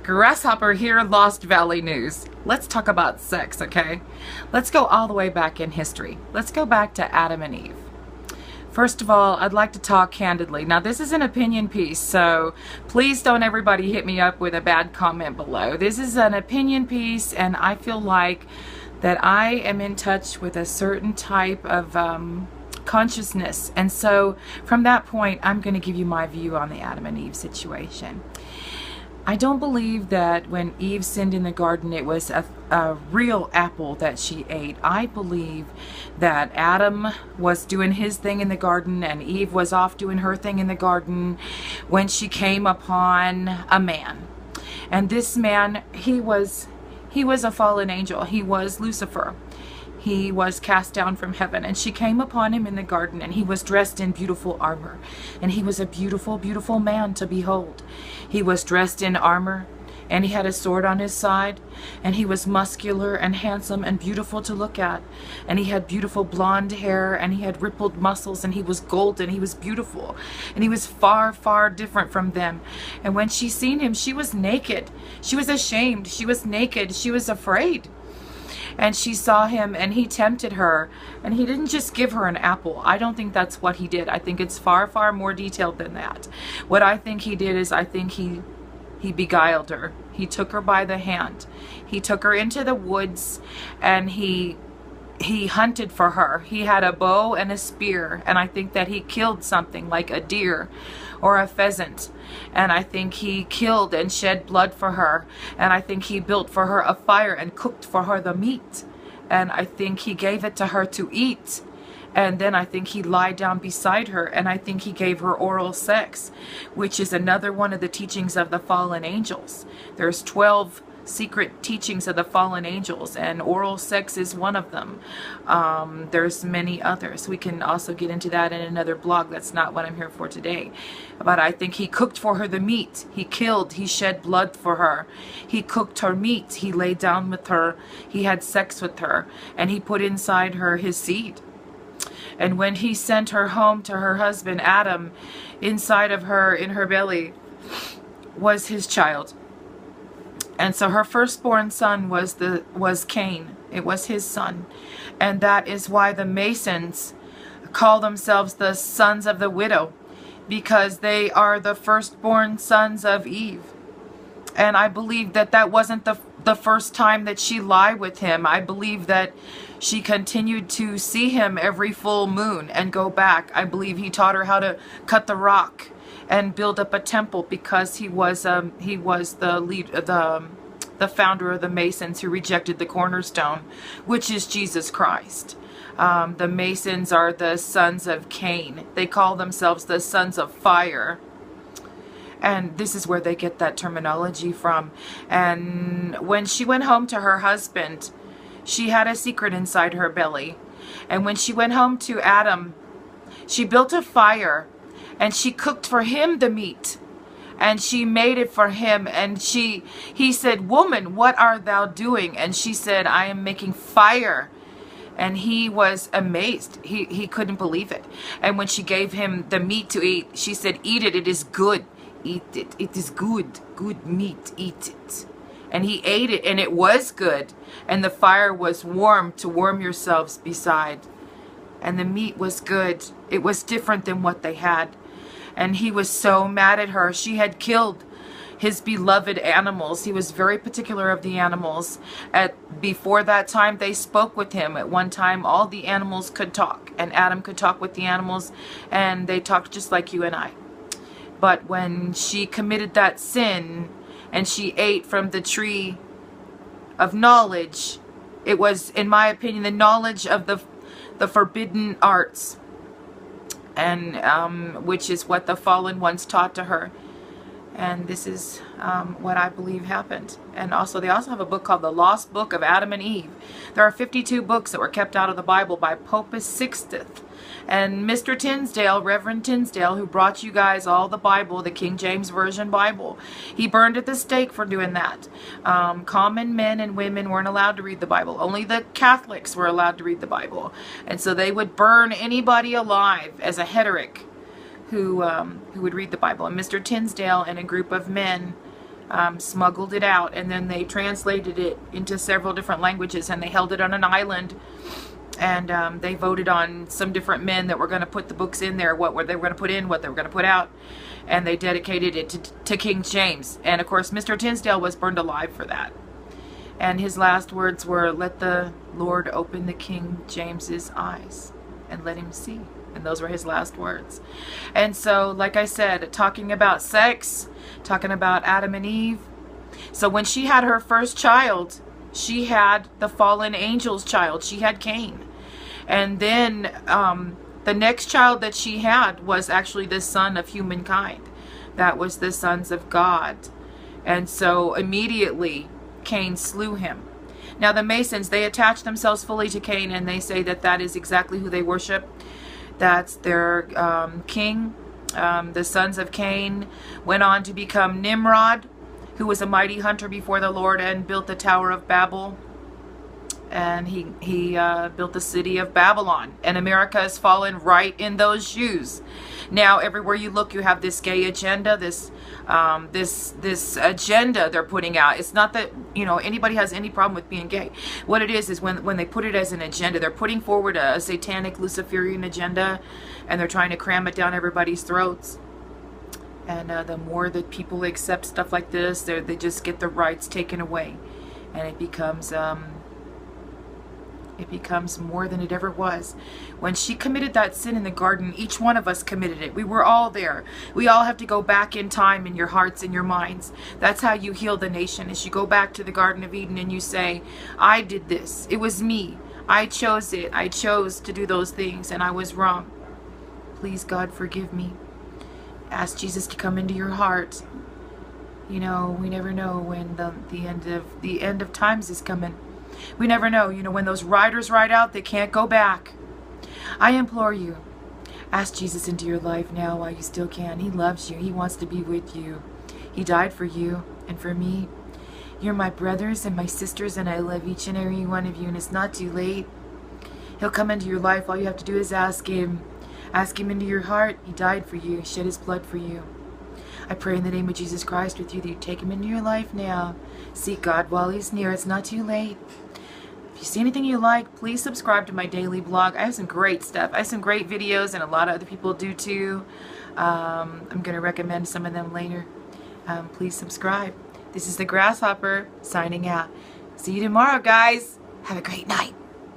Grasshopper here, Lost Valley News. Let's talk about sex, okay? Let's go all the way back in history. Let's go back to Adam and Eve. First of all, I'd like to talk candidly. Now, this is an opinion piece, so please don't everybody hit me up with a bad comment below. This is an opinion piece, and I feel like that I am in touch with a certain type of consciousness. And so, from that point, I'm going to give you my view on the Adam and Eve situation. I don't believe that when Eve sinned in the garden, it was a real apple that she ate. I believe that Adam was doing his thing in the garden and Eve was off doing her thing in the garden when she came upon a man. And this man, he was a fallen angel. He was Lucifer. He was cast down from heaven, and she came upon him in the garden, and he was dressed in beautiful armor, and he was a beautiful, beautiful man to behold. He was dressed in armor, and he had a sword on his side, and he was muscular and handsome and beautiful to look at, and he had beautiful blonde hair, and he had rippled muscles, and he was golden. He was beautiful, and he was far, far different from them. And when she seen him, she was naked. She was ashamed. She was naked. She was afraid. And she saw him, and he tempted her, and he didn't just give her an apple. I don't think that's what he did. I think it's far, far more detailed than that. What I think he did is I think he beguiled her. He took her by the hand. He took her into the woods, and he hunted for her. He had a bow and a spear, and I think that he killed something like a deer or a pheasant, and I think he killed and shed blood for her, and I think he built for her a fire and cooked for her the meat, and I think he gave it to her to eat, and then I think he lied down beside her, and I think he gave her oral sex, which is another one of the teachings of the fallen angels. There's 12 secret teachings of the fallen angels, and oral sex is one of them. There's many others. We can also get into that in another blog. That's not what I'm here for today. But I think he cooked for her the meat. He killed. He shed blood for her. He cooked her meat. He lay down with her. He had sex with her. And he put inside her his seed. And when he sent her home to her husband, Adam, inside of her, in her belly, was his child. And so her firstborn son was Cain. It was his son. And that is why the Masons call themselves the sons of the widow, because they are the firstborn sons of Eve. And I believe that that wasn't the first time that she lied with him. I believe that she continued to see him every full moon and go back. I believe he taught her how to cut the rock and build up a temple, because he was the founder of the Masons, who rejected the cornerstone, which is Jesus Christ. The Masons are the sons of Cain. They call themselves the sons of fire. And this is where they get that terminology from. And when she went home to her husband, she had a secret inside her belly. And when she went home to Adam, she built a fire, and she cooked for him the meat, and she made it for him. And he said, "Woman, what art thou doing?" And she said, "I am making fire." And he was amazed. He couldn't believe it. And when she gave him the meat to eat, she said, "Eat it, it is good. Eat it, it is good. Good meat, eat it." And he ate it, and it was good. And the fire was warm to warm yourselves beside. And the meat was good. It was different than what they had. And he was so mad at her. She had killed his beloved animals. He was very particular of the animals. Before that time, they spoke with him. At one time, all the animals could talk, and Adam could talk with the animals, and they talked just like you and I. But when she committed that sin, and she ate from the tree of knowledge, it was, in my opinion, the knowledge of the forbidden arts, and which is what the fallen ones taught to her. And this is what I believe happened. And also, they also have a book called The Lost Book of Adam and Eve. There are 52 books that were kept out of the Bible by Pope Sixtus. And Mr. Tinsdale, Reverend Tinsdale, who brought you guys all the Bible, the King James Version Bible, he burned at the stake for doing that. Common men and women weren't allowed to read the Bible. Only the Catholics were allowed to read the Bible. And so they would burn anybody alive as a heretic who would read the Bible. And Mr. Tinsdale and a group of men smuggled it out, and then they translated it into several different languages, and they held it on an island, and they voted on some different men that were going to put the books in there, what they were going to put in, what they were going to put out, and they dedicated it to King James. And of course Mr. Tinsdale was burned alive for that, and his last words were, "Let the Lord open the King James's eyes and let him see." And those were his last words. And so, like I said, talking about sex, talking about Adam and Eve. So when she had her first child, she had the fallen angel's child. She had Cain. And then the next child that she had was actually the son of humankind. That was the sons of God. And so immediately Cain slew him. Now the Masons, they attach themselves fully to Cain, and they say that that is exactly who they worship. That's their king. The sons of Cain went on to become Nimrod, who was a mighty hunter before the Lord and built the Tower of Babel. And he built the city of Babylon. And America has fallen right in those shoes. Now everywhere you look, you have this gay agenda, this agenda they're putting out. It's not that, you know, anybody has any problem with being gay. What it is when they put it as an agenda, they're putting forward a satanic Luciferian agenda, and they're trying to cram it down everybody's throats. And the more that people accept stuff like this, they just get the rights taken away, and it becomes more than it ever was. When she committed that sin in the garden, each one of us committed it. We were all there. We all have to go back in time in your hearts and your minds. That's how you heal the nation, is you go back to the Garden of Eden and you say, I did this. It was me. I chose it. I chose to do those things, and I was wrong. Please, God, forgive me. Ask Jesus to come into your heart. You know, we never know when the end of times is coming. We never know, you know, when those riders ride out, they can't go back. I implore you, ask Jesus into your life now while you still can. He loves you. He wants to be with you. He died for you and for me. You're my brothers and my sisters, and I love each and every one of you, and it's not too late. He'll come into your life. All you have to do is ask him. Ask him into your heart. He died for you. He shed his blood for you. I pray in the name of Jesus Christ with you that you take him into your life now. Seek God while he's near. It's not too late. If you see anything you like, please subscribe to my daily blog. I have some great stuff. I have some great videos, and a lot of other people do too. I'm going to recommend some of them later. Please subscribe. This is the Grasshopper signing out. See you tomorrow, guys. Have a great night.